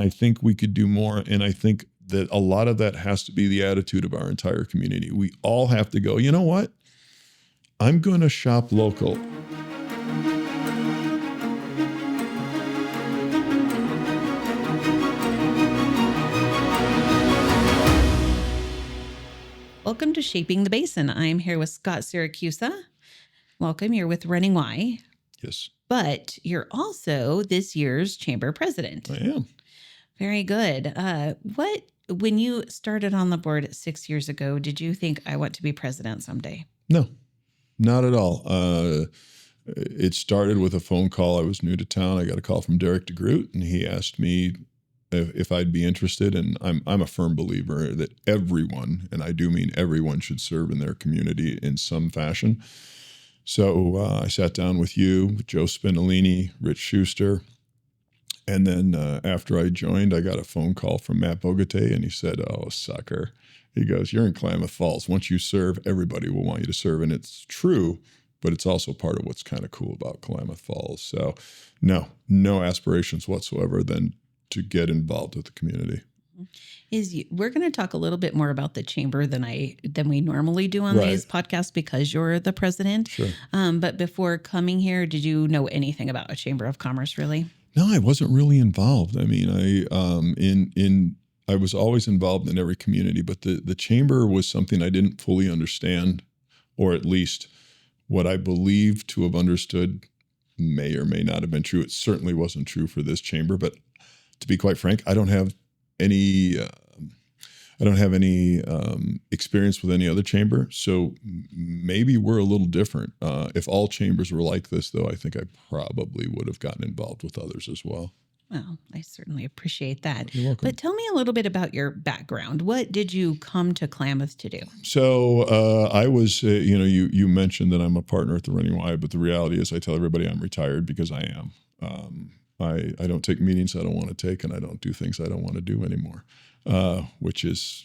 I think we could do more. And I think that a lot of that has to be the attitude of our entire community. We all have to go, you know what? I'm going to shop local. Welcome to Shaping the Basin. I'm here with Scott Siragusa. Welcome. You're with Running Y. Yes. But you're also this year's chamber president. I am. Very good. When you started on the board 6 years ago, did you think I want to be president someday? No, not at all. It started with a phone call. I was new to town. I got a call from Derek DeGroot, and he asked me if I'd be interested. And I'm a firm believer that everyone, and I do mean everyone, should serve in their community in some fashion. So I sat down with you, with Joe Spinellini, Rich Schuster. And then after I joined, I got a phone call from Matt Bogate, and he said, "Oh, sucker." He goes, "You're in Klamath Falls. Once you serve, everybody will want you to serve." And it's true, but it's also part of what's kind of cool about Klamath Falls. So no aspirations whatsoever than to get involved with the community. We're going to talk a little bit more about the chamber than we normally do on these podcasts because you're the president. Sure. But before coming here, did you know anything about a chamber of commerce, really? No, I wasn't really involved. I mean, I was always involved in every community, but the chamber was something I didn't fully understand, or at least what I believed to have understood may or may not have been true. It certainly wasn't true for this chamber, but to be quite frank, I don't have any experience with any other chamber, so maybe we're a little different. If all chambers were like this, though, I think I probably would have gotten involved with others as well. Well, I certainly appreciate that. You're welcome. But tell me a little bit about your background. What did you come to Klamath to do? So I was, you mentioned that I'm a partner at the Running Y, but the reality is I tell everybody I'm retired because I am. I don't take meetings I don't want to take, and I don't do things I don't want to do anymore, which is,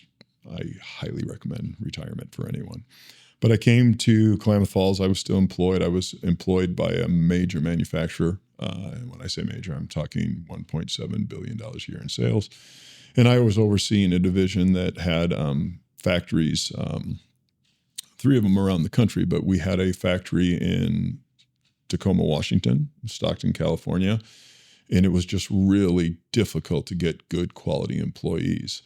I highly recommend retirement for anyone. But I came to Klamath Falls. I was still employed. I was employed by a major manufacturer. And when I say major, I'm talking $1.7 billion a year in sales. And I was overseeing a division that had factories, 3 of them around the country, but we had a factory in Tacoma, Washington, Stockton, California. And it was just really difficult to get good quality employees.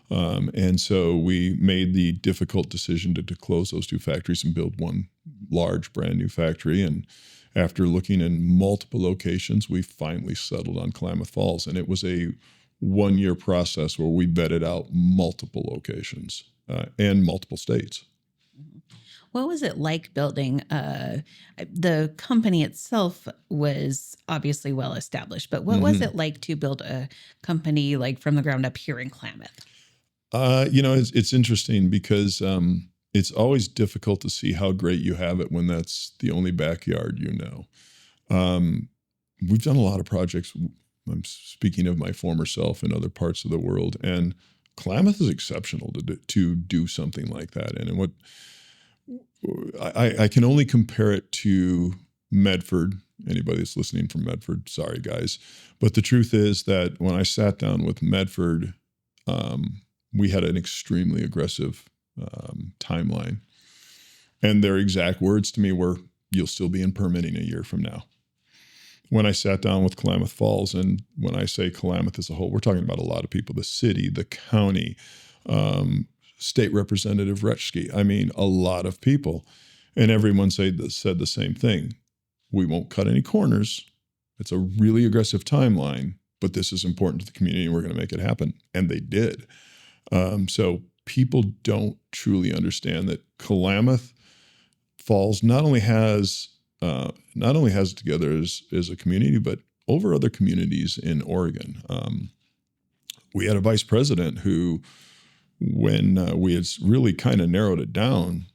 And so we made the difficult decision to close those 2 factories and build one large brand new factory. And after looking in multiple locations, we finally settled on Klamath Falls. And it was a 1-year process where we vetted out multiple locations and multiple states. What was it like building? The company itself was obviously well established, but what was it like to build a company like from the ground up here in Klamath? It's interesting because it's always difficult to see how great you have it when that's the only backyard you know. We've done a lot of projects. I'm speaking of my former self in other parts of the world, and Klamath is exceptional to do something like that. And what I can only compare it to Medford. Anybody that's listening from Medford, sorry guys. But the truth is that when I sat down with Medford, we had an extremely aggressive timeline. And their exact words to me were, "You'll still be in permitting a year from now." When I sat down with Klamath Falls, and when I say Klamath as a whole, we're talking about a lot of people, the city, the county, State Representative Retschke. I mean, a lot of people. And everyone said the same thing. We won't cut any corners. It's a really aggressive timeline, but this is important to the community and we're going to make it happen. And they did. So people don't truly understand that Klamath Falls not only has it together as a community, but over other communities in Oregon. We had a vice president who, when we had really kind of narrowed it down,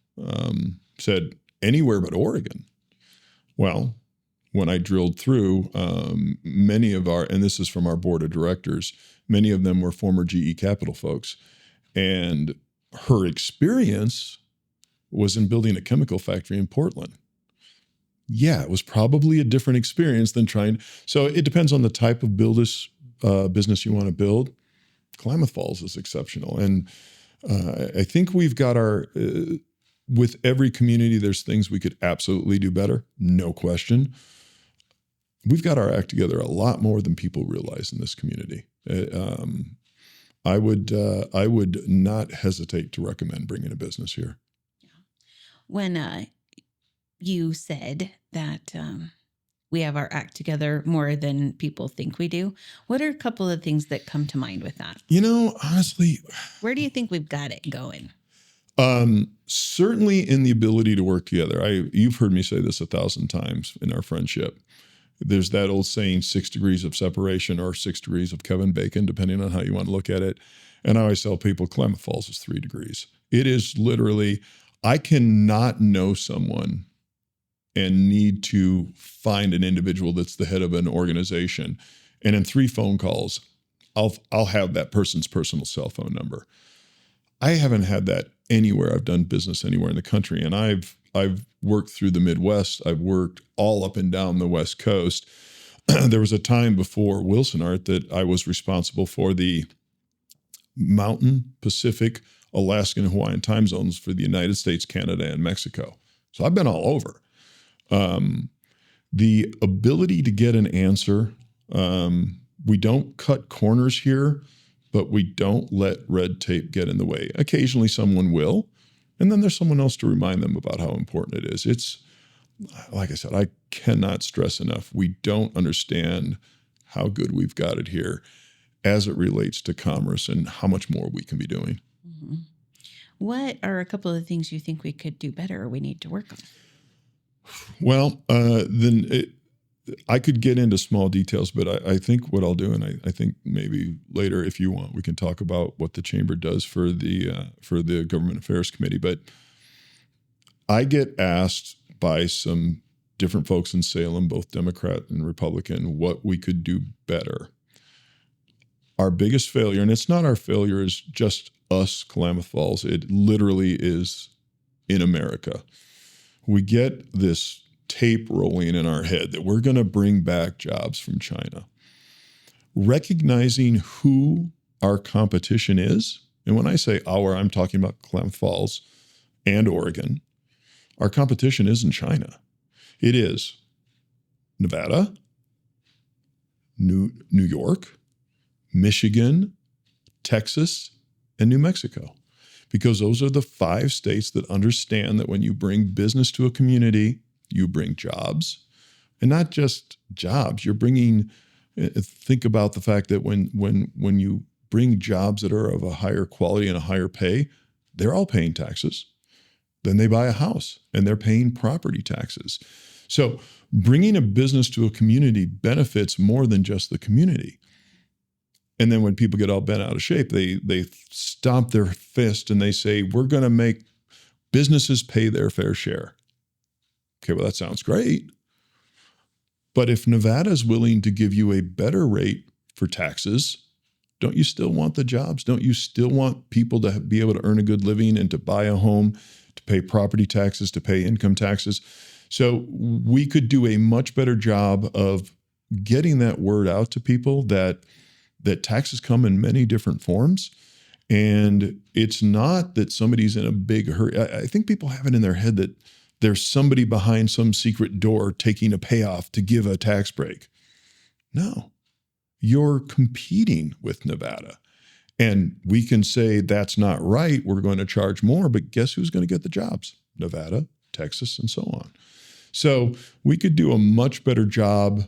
said anywhere but Oregon. Well, when I drilled through, many of and this is from our board of directors, many of them were former GE Capital folks. And her experience was in building a chemical factory in Portland. Yeah, it was probably a different experience than so it depends on the type of business you want to build, Klamath Falls is exceptional. And I think we've got with every community, there's things we could absolutely do better, no question. We've got our act together a lot more than people realize in this community. I would not hesitate to recommend bringing a business here. When you said that we have our act together more than people think we do, what are a couple of things that come to mind with that? Honestly, where do you think we've got it going? Certainly in the ability to work together. You've heard me say this 1,000 times in our friendship. There's that old saying, 6 degrees of separation or 6 degrees of Kevin Bacon, depending on how you want to look at it. And I always tell people Klamath Falls is 3 degrees. It is literally, I cannot know someone and need to find an individual that's the head of an organization. And in 3 phone calls, I'll have that person's personal cell phone number. I haven't had that anywhere. I've done business anywhere in the country. And I've worked through the Midwest. I've worked all up and down the West Coast. There was a time before Wilson Art that I was responsible for the Mountain, Pacific, Alaska, and Hawaiian time zones for the United States, Canada, and Mexico. So I've been all over. The ability to get an answer, we don't cut corners here, but we don't let red tape get in the way. Occasionally someone will, and then there's someone else to remind them about how important it is. It's, like I said, I cannot stress enough. We don't understand how good we've got it here as it relates to commerce and how much more we can be doing. Mm-hmm. What are a couple of things you think we could do better or we need to work on? Well, I could get into small details, but I think what I'll do, and I think maybe later, if you want, we can talk about what the chamber does for the Government Affairs Committee. But I get asked by some different folks in Salem, both Democrat and Republican, what we could do better. Our biggest failure, and it's not our failure, is just us, Klamath Falls. It literally is in America. We get this tape rolling in our head that we're going to bring back jobs from China. Recognizing who our competition is, and when I say our, I'm talking about Klamath Falls and Oregon. Our competition isn't China. It is Nevada, New York, Michigan, Texas, and New Mexico. Because those are the 5 states that understand that when you bring business to a community, you bring jobs. And not just jobs, you're bringing, think about the fact that when you bring jobs that are of a higher quality and a higher pay, they're all paying taxes. Then they buy a house and they're paying property taxes. So bringing a business to a community benefits more than just the community. And then when people get all bent out of shape, they stomp their fist and they say, we're going to make businesses pay their fair share. Okay, well, that sounds great. But if Nevada is willing to give you a better rate for taxes, don't you still want the jobs? Don't you still want people to be able to earn a good living and to buy a home, to pay property taxes, to pay income taxes? So we could do a much better job of getting that word out to people that taxes come in many different forms. And it's not that somebody's in a big hurry. I think people have it in their head that there's somebody behind some secret door taking a payoff to give a tax break. No, you're competing with Nevada. And we can say that's not right. We're going to charge more, but guess who's going to get the jobs? Nevada, Texas, and so on. So we could do a much better job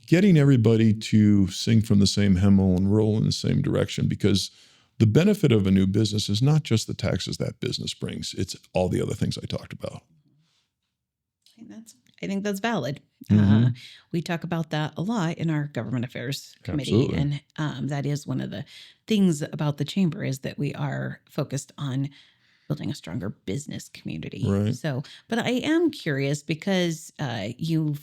getting everybody to sing from the same hymnal and roll in the same direction, because the benefit of a new business is not just the taxes that business brings. It's all the other things I talked about. I think that's valid. Mm-hmm. We talk about that a lot in our Government Affairs Committee. Absolutely. And that is one of the things about the chamber, is that we are focused on building a stronger business community. Right. So, but I am curious, because you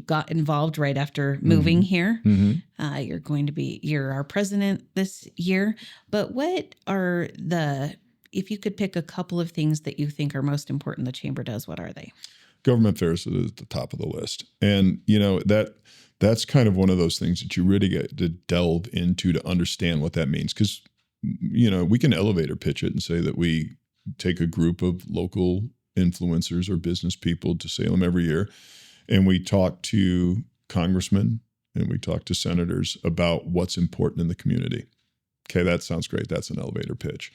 got involved right after moving here. Mm-hmm. You're our president this year. But what are if you could pick a couple of things that you think are most important the chamber does, what are they? Government affairs is at the top of the list. And, that's kind of one of those things that you really get to delve into to understand what that means. Because, we can elevator pitch it and say that we take a group of local influencers or business people to Salem every year, and we talk to congressmen and we talk to senators about what's important in the community. Okay, that sounds great. That's an elevator pitch.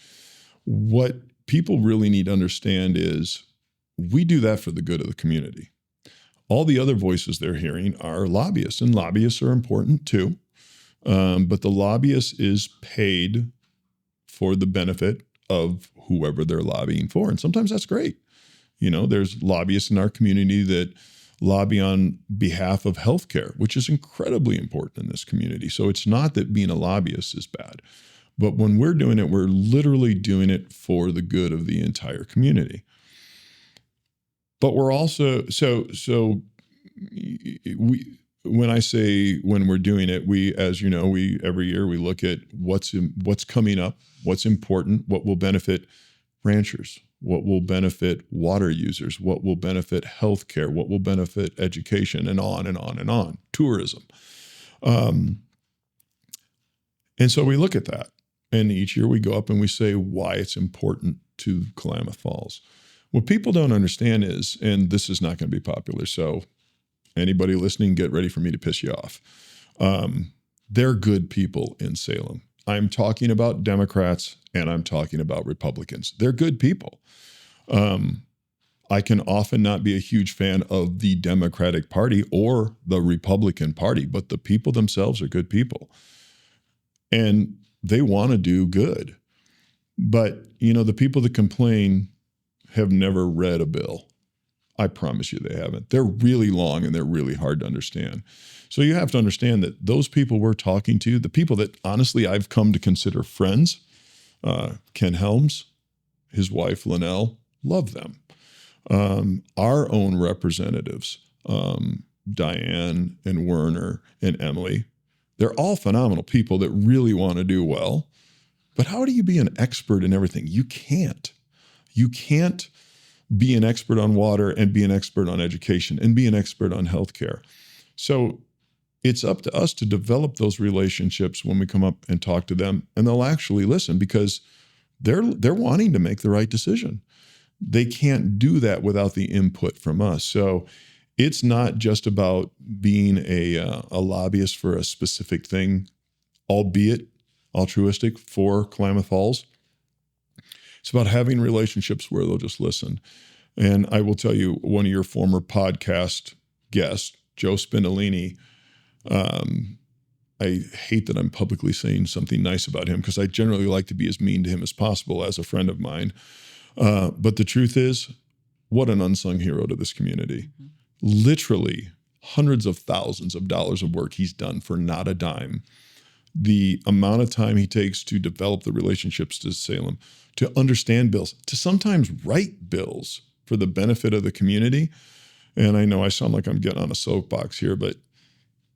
What people really need to understand is we do that for the good of the community. All the other voices they're hearing are lobbyists, and lobbyists are important too. But the lobbyist is paid for the benefit of whoever they're lobbying for. And sometimes that's great. There's lobbyists in our community that lobby on behalf of healthcare, which is incredibly important in this community. So it's not that being a lobbyist is bad. But when we're doing it, we're literally doing it for the good of the entire community. But we're also, when I say when we're doing it, we, as you know, every year we look at what's coming up, what's important, what will benefit ranchers, what will benefit water users, what will benefit healthcare, what will benefit education, and on and on and on, tourism. And so we look at that. And each year we go up and we say why it's important to Klamath Falls. What people don't understand is, and this is not going to be popular, so anybody listening, get ready for me to piss you off. They're good people in Salem. I'm talking about Democrats and I'm talking about Republicans. They're good people. I can often not be a huge fan of the Democratic Party or the Republican Party, but the people themselves are good people. And they want to do good. But, the people that complain have never read a bill. I promise you they haven't. They're really long and they're really hard to understand. So you have to understand that those people we're talking to, the people that honestly I've come to consider friends, Ken Helms, his wife Linnell, love them. Our own representatives, Diane and Werner and Emily, they're all phenomenal people that really want to do well. But how do you be an expert in everything? You can't. You can't be an expert on water and be an expert on education and be an expert on healthcare. So it's up to us to develop those relationships when we come up and talk to them, and they'll actually listen because they're wanting to make the right decision. They can't do that without the input from us. So it's not just about being a lobbyist for a specific thing, albeit altruistic for Klamath Falls. It's about having relationships where they'll just listen. And I will tell you, one of your former podcast guests, Joe Spindolini, I hate that I'm publicly saying something nice about him because I generally like to be as mean to him as possible as a friend of mine. But the truth is, what an unsung hero to this community. Mm-hmm. Literally hundreds of thousands of dollars of work he's done for not a dime. The amount of time he takes to develop the relationships to Salem, to understand bills, to sometimes write bills for the benefit of the community. And I know I sound like I'm getting on a soapbox here, but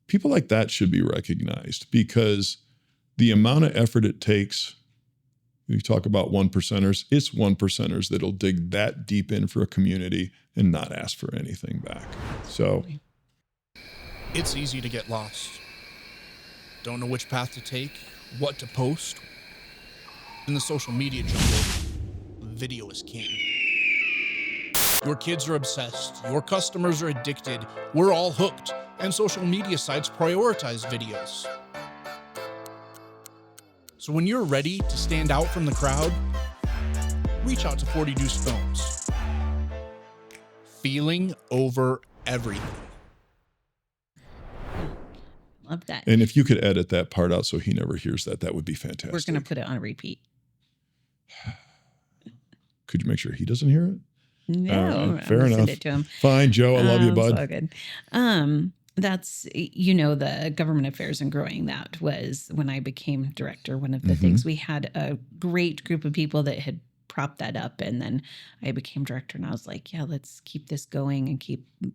people like that should be recognized because the amount of effort it takes, you talk about one percenters, it's one percenters that'll dig that deep in for a community and not ask for anything back. So it's easy to get lost. Don't know which path to take, what to post. In the social media jungle, video is king. Your kids are obsessed, your customers are addicted, we're all hooked, and social media sites prioritize videos. So when you're ready to stand out from the crowd, reach out to 40 Deuce Films. Feeling over everything. Love that. And if you could edit that part out so he never hears that, that would be fantastic. We're going to put it on repeat. Could you make sure he doesn't hear it? No, fair enough. Send it to him. Fine, Joe. I love you, bud. So good. That's, the government affairs and growing that was when I became director. One of the things, we had a great group of people that had propped that up. And then I became director and I was like, yeah, let's keep this going and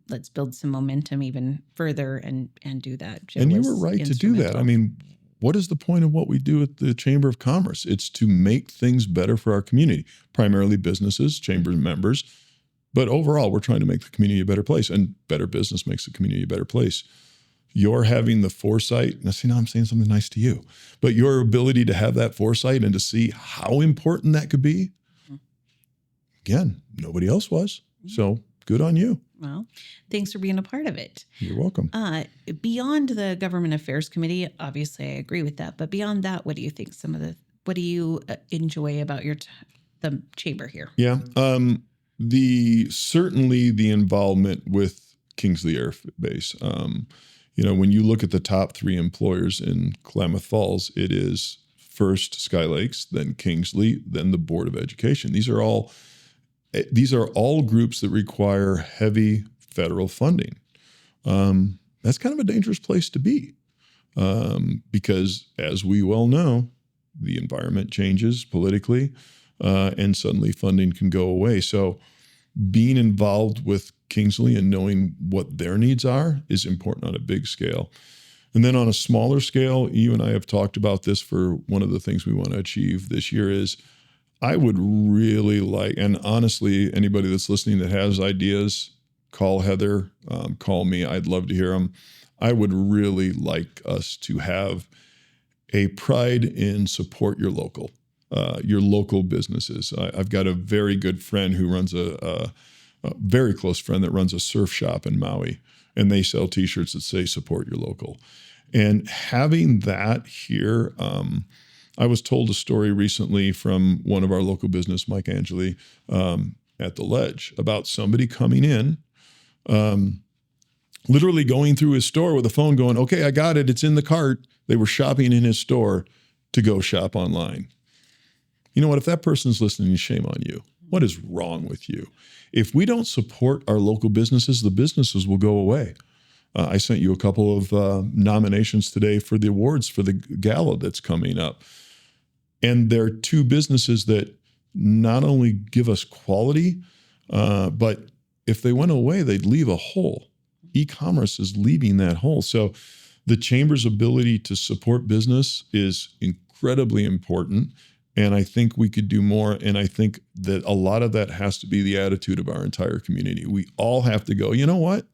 let's build some momentum even further and do that. Joe, and you were right to do that. I mean, what is the point of what we do at the Chamber of Commerce? It's to make things better for our community, primarily businesses, chamber members. But overall, we're trying to make the community a better place, and better business makes the community a better place. You're having the foresight. Now, see, now I'm saying something nice to you, but your ability to have that foresight and to see how important that could be. Again, nobody else was. So good on you. Well, thanks for being a part of it. You're welcome. Beyond the Government Affairs Committee, obviously I agree with that. But beyond that, what do you think? What do you enjoy about the chamber here? Yeah. Certainly the involvement with Kingsley Air Base. When you look at the top 3 employers in Klamath Falls, it is first Sky Lakes, then Kingsley, then the Board of Education. These are all groups that require heavy federal funding. That's kind of a dangerous place to be because, as we well know, the environment changes politically and suddenly funding can go away. So being involved with Kingsley and knowing what their needs are is important on a big scale. And then on a smaller scale, you and I have talked about this for one of the things we want to achieve this year is I would really like, and honestly, anybody that's listening that has ideas, call Heather, call me. I'd love to hear them. I would really like us to have a pride in support your local businesses. I've got a very good friend who runs a very close friend that runs a surf shop in Maui, and they sell T-shirts that say support your local. And having that here, I was told a story recently from one of our local business, Mike Angeli, at the Ledge, about somebody coming in, literally going through his store with a phone going, okay, I got it. It's in the cart. They were shopping in his store to go shop online. You know what? If that person's listening, shame on you. What is wrong with you? If we don't support our local businesses, the businesses will go away. I sent you a couple of nominations today for the awards for the gala that's coming up. And they're 2 businesses that not only give us quality, but if they went away, they'd leave a hole. E-commerce is leaving that hole. So the chamber's ability to support business is incredibly important. And I think we could do more. And I think that a lot of that has to be the attitude of our entire community. We all have to go, you know what?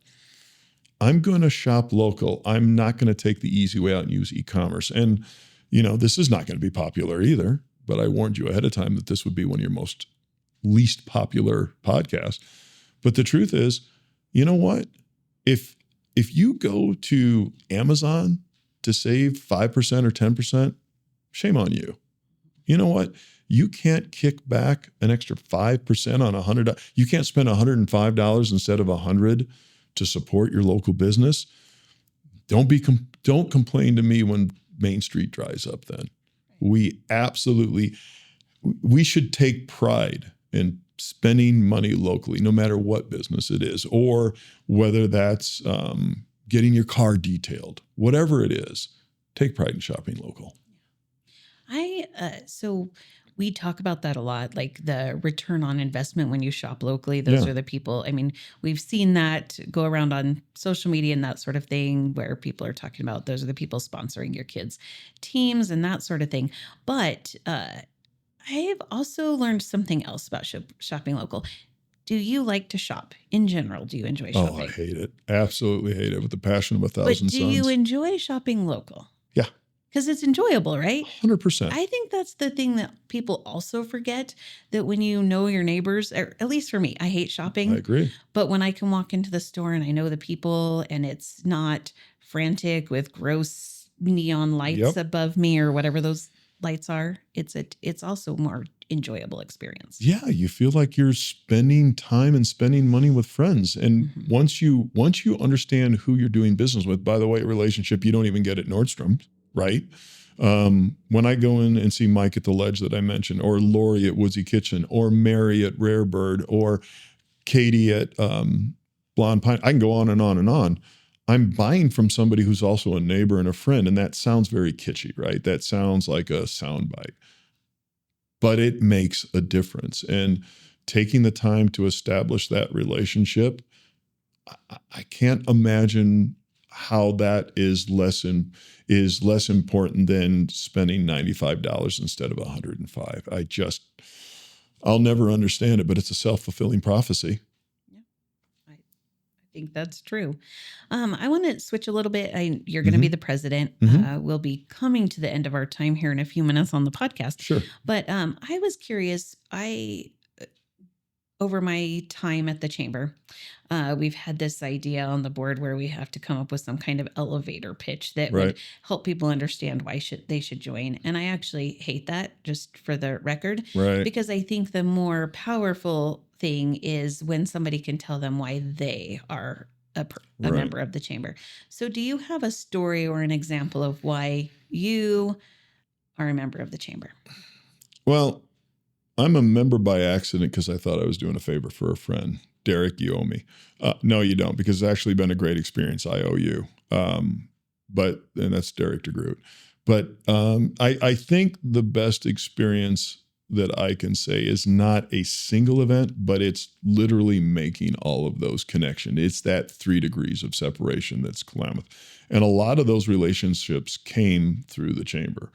I'm going to shop local. I'm not going to take the easy way out and use e-commerce. And, this is not going to be popular either, but I warned you ahead of time that this would be one of your least popular podcasts. But the truth is, you know what? If you go to Amazon to save 5% or 10%, shame on you. You know what? You can't kick back an extra 5% on $100. You can't spend $105 instead of $100 to support your local business. Don't complain to me when Main Street dries up then. We should take pride in spending money locally, no matter what business it is, or whether that's getting your car detailed, whatever it is, take pride in shopping local. So we talk about that a lot, like the return on investment when you shop locally. Those are the people. I mean, we've seen that go around on social media and that sort of thing where people are talking about those are the people sponsoring your kids' teams and that sort of thing. But I've also learned something else about shopping local. Do you like to shop in general? Do you enjoy shopping? Oh, I hate it. Absolutely hate it with the passion of 1,000 suns. But do you enjoy shopping local? Yeah. Because it's enjoyable, right? 100%. I think that's the thing that people also forget, that when you know your neighbors, or at least for me, I hate shopping. I agree. But when I can walk into the store and I know the people and it's not frantic with gross neon lights above me or whatever those lights are, it's also a more enjoyable experience. Yeah, you feel like you're spending time and spending money with friends. And once you understand who you're doing business with, by the way, a relationship you don't even get at Nordstrom. Right? When I go in and see Mike at the Ledge that I mentioned, or Lori at Woodsy Kitchen, or Mary at Rare Bird, or Katie at Blonde Pine, I can go on and on and on. I'm buying from somebody who's also a neighbor and a friend, and that sounds very kitschy, right? That sounds like a soundbite. But it makes a difference. And taking the time to establish that relationship, I can't imagine how that is less important than spending $95 instead of $105. I'll never understand it, but it's a self-fulfilling prophecy. Yeah, I think that's true. I want to switch a little bit. You're going to Mm-hmm. be the president. Mm-hmm. We'll be coming to the end of our time here in a few minutes on the podcast. Sure. But I was curious. Over my time at the chamber, we've had this idea on the board where we have to come up with some kind of elevator pitch that Right. would help people understand why they should join. And I actually hate that, just for the record, Right. because I think the more powerful thing is when somebody can tell them why they are a Right. member of the chamber. So do you have a story or an example of why you are a member of the chamber? Well, I'm a member by accident because I thought I was doing a favor for a friend. Derek, you owe me. No, you don't, because it's actually been a great experience. I owe you. And that's Derek DeGroot. But I think the best experience that I can say is not a single event, but it's literally making all of those connections. It's that 3 degrees of separation that's Klamath. And a lot of those relationships came through the chamber.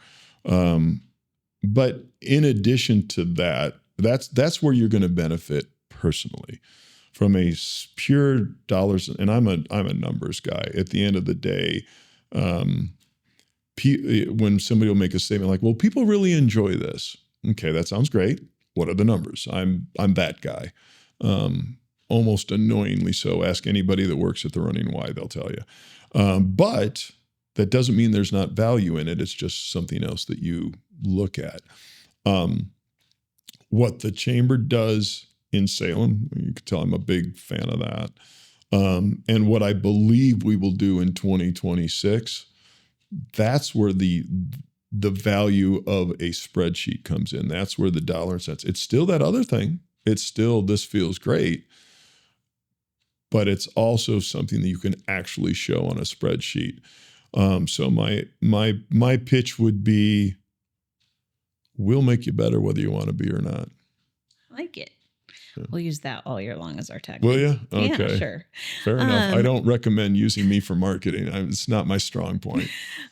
But in addition to that, that's where you're going to benefit personally from a pure dollars. And I'm a numbers guy. At the end of the day, when somebody will make a statement like, "Well, people really enjoy this." Okay, that sounds great. What are the numbers? I'm that guy. Almost annoyingly so. Ask anybody that works at the Running Y, they'll tell you. But that doesn't mean there's not value in it. It's just something else that you look at. What the chamber does in Salem, you can tell I'm a big fan of that. And what I believe we will do in 2026, that's where the value of a spreadsheet comes in. That's where the dollar and cents. It's still that other thing. It's still, this feels great, but it's also something that you can actually show on a spreadsheet. So my pitch would be, we'll make you better whether you want to be or not. I like it. Yeah. We'll use that all year long as our tagline. Will you? Okay. Yeah, sure. Fair enough. I don't recommend using me for marketing. It's not my strong point.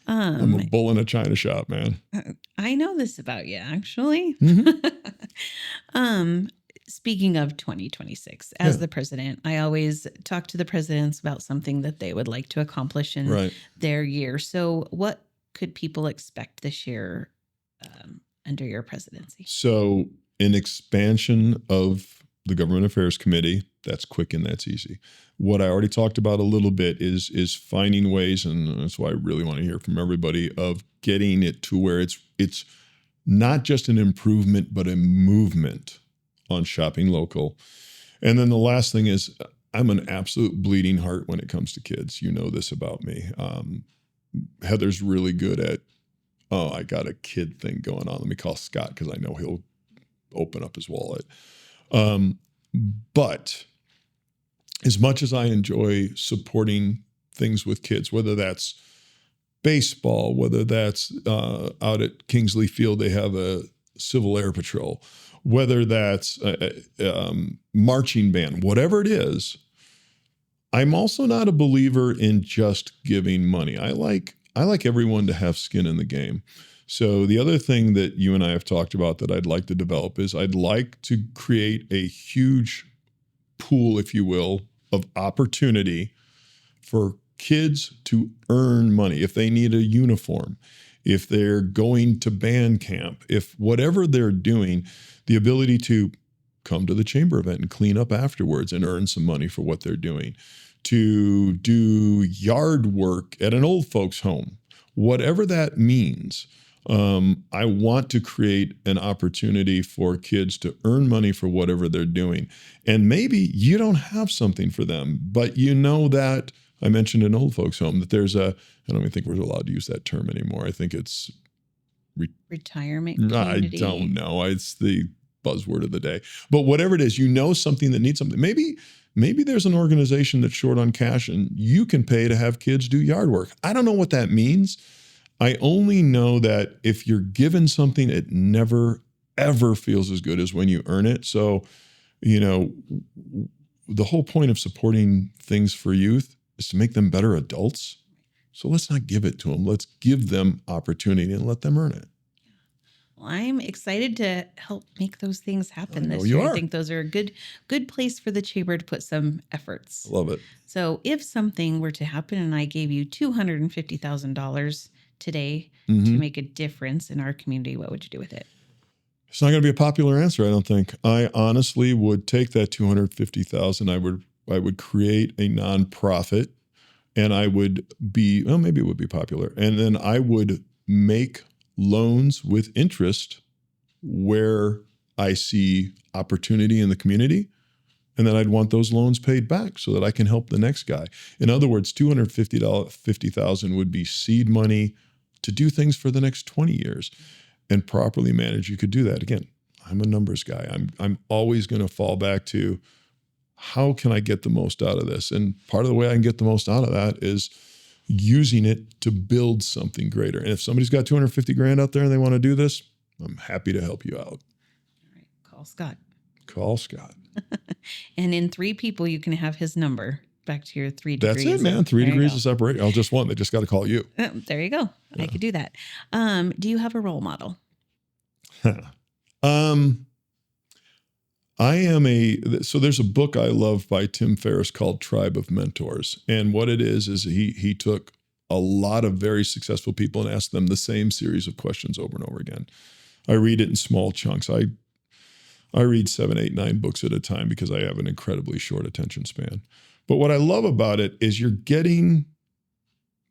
I'm a bull in a china shop, man. I know this about you, actually. Mm-hmm. Speaking of 2026, as the president, I always talk to the presidents about something that they would like to accomplish in their year. So what could people expect this year under your presidency? So an expansion of the Government Affairs Committee, that's quick and that's easy. What I already talked about a little bit is finding ways, and that's why I really want to hear from everybody, of getting it to where it's not just an improvement, but a movement on shopping local. And then the last thing is, I'm an absolute bleeding heart when it comes to kids. You know this about me. Heather's really good at, I got a kid thing going on. Let me call Scott because I know he'll open up his wallet. But as much as I enjoy supporting things with kids, whether that's baseball, whether that's out at Kingsley Field, they have a Civil Air Patrol, whether that's marching band, whatever it is, I'm also not a believer in just giving money. I like everyone to have skin in the game. So the other thing that you and I have talked about that I'd like to develop is I'd like to create a huge pool, if you will, of opportunity for kids to earn money. If they need a uniform, if they're going to band camp, if whatever they're doing, the ability to come to the chamber event and clean up afterwards and earn some money for what they're doing, to do yard work at an old folks home, whatever that means. I want to create an opportunity for kids to earn money for whatever they're doing. And maybe you don't have something for them, but you know that I mentioned an old folks home, that there's I don't even think we're allowed to use that term anymore. I think it's retirement community. I don't know. It's the buzzword of the day. But whatever it is, you know something that needs something. Maybe there's an organization that's short on cash and you can pay to have kids do yard work. I don't know what that means. I only know that if you're given something, it never, ever feels as good as when you earn it. So, the whole point of supporting things for youth is to make them better adults. So let's not give it to them. Let's give them opportunity and let them earn it. I'm excited to help make those things happen I know this you year. I are. think those are a good place for the chamber to put some efforts. Love it. So if something were to happen and I gave you $250,000 today to Mhm. make a difference in our community, what would you do with it? It's not going to be a popular answer, I don't think. I honestly would take that 250,000. I would create a nonprofit, and I would be, well, maybe it would be popular. And then I would make loans with interest where I see opportunity in the community. And then I'd want those loans paid back so that I can help the next guy. In other words, $250,000 would be seed money to do things for the next 20 years. And properly managed, you could do that. Again, I'm a numbers guy. I'm always going to fall back to how can I get the most out of this? And part of the way I can get the most out of that is using it to build something greater. And if somebody's got 250 grand out there and they want to do this, I'm happy to help you out. All right, call Scott. Call Scott. And in 3 people, you can have his number. Back to your 3 That's degrees. it, man. 3 There you degrees go. of separation. I'll just one. They just got to call you. There you go. I could do that. Do you have a role model? So there's a book I love by Tim Ferriss called Tribe of Mentors. And what it is he took a lot of very successful people and asked them the same series of questions over and over again. I read it in small chunks. I read 7, 8, 9 books at a time because I have an incredibly short attention span. But what I love about it is you're getting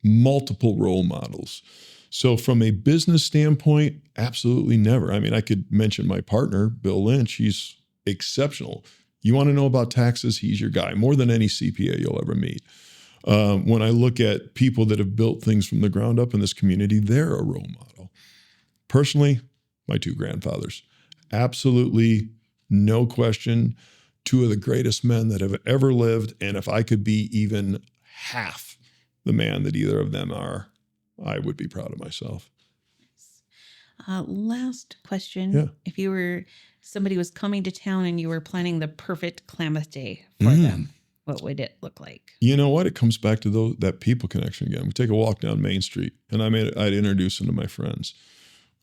multiple role models. So from a business standpoint, absolutely never. I mean, I could mention my partner, Bill Lynch. He's exceptional. You want to know about taxes? He's your guy, more than any CPA you'll ever meet. When I look at people that have built things from the ground up in this community, they're a role model. Personally, my 2 grandfathers. Absolutely, no question, 2 of the greatest men that have ever lived. And if I could be even half the man that either of them are, I would be proud of myself. Last question. Yeah. If somebody was coming to town and you were planning the perfect Klamath Day for them, what would it look like? You know what? It comes back to that people connection again. We take a walk down Main Street, and I'd introduce them to my friends.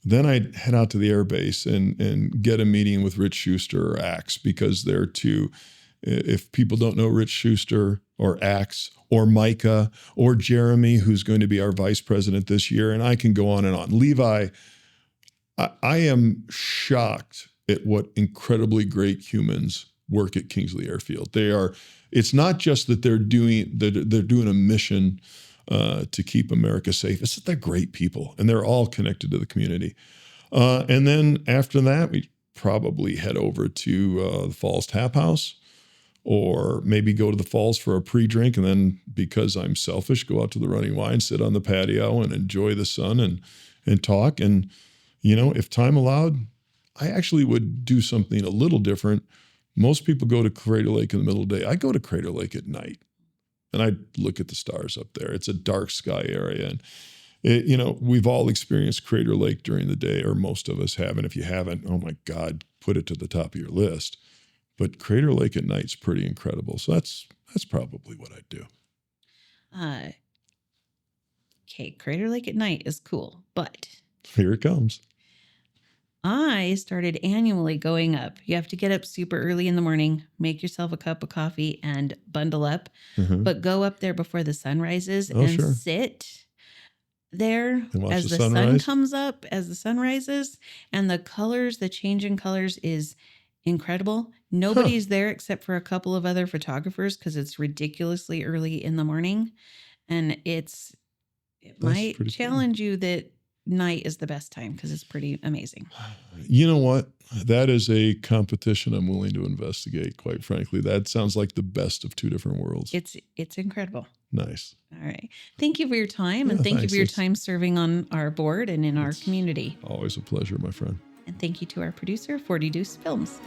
Then I'd head out to the air base and get a meeting with Rich Schuster or Axe, because they're 2. If people don't know Rich Schuster or Axe or Micah or Jeremy, who's going to be our vice president this year, and I can go on and on. Levi, I am shocked at what incredibly great humans work at Kingsley Airfield. It's not just that they're doing a mission to keep America safe. It's that they're great people, and they're all connected to the community. And then after that, we probably head over to the Falls Tap House, or maybe go to the Falls for a pre-drink, and then, because I'm selfish, go out to the Running Wine, sit on the patio and enjoy the sun and talk. And, if time allowed, I actually would do something a little different. Most people go to Crater Lake in the middle of the day. I go to Crater Lake at night, and I look at the stars up there. It's a dark sky area. And, we've all experienced Crater Lake during the day, or most of us have. And if you haven't, oh my God, put it to the top of your list. But Crater Lake at night's pretty incredible. So that's probably what I'd do. Okay, Crater Lake at night is cool, but Here it comes. I started annually going up. You have to get up super early in the morning, make yourself a cup of coffee, and bundle up. Mhm. But go up there before the sun rises Oh, and sure. sit there And watch as the the sun sun rise? comes up, as the sun rises, and the change in colors is incredible. Nobody's there except for a couple of other photographers because it's ridiculously early in the morning, and it might pretty cool. challenge you that night is the best time because it's pretty amazing. You know what? That is a competition I'm willing to investigate, quite frankly. That sounds like the best of 2 different worlds. It's incredible. Nice. All right. Thank you for your time, and Yeah, thank you thanks. for your It's- time serving on our board and in our community. Always a pleasure, my friend. And thank you to our producer, 40 Deuce Films.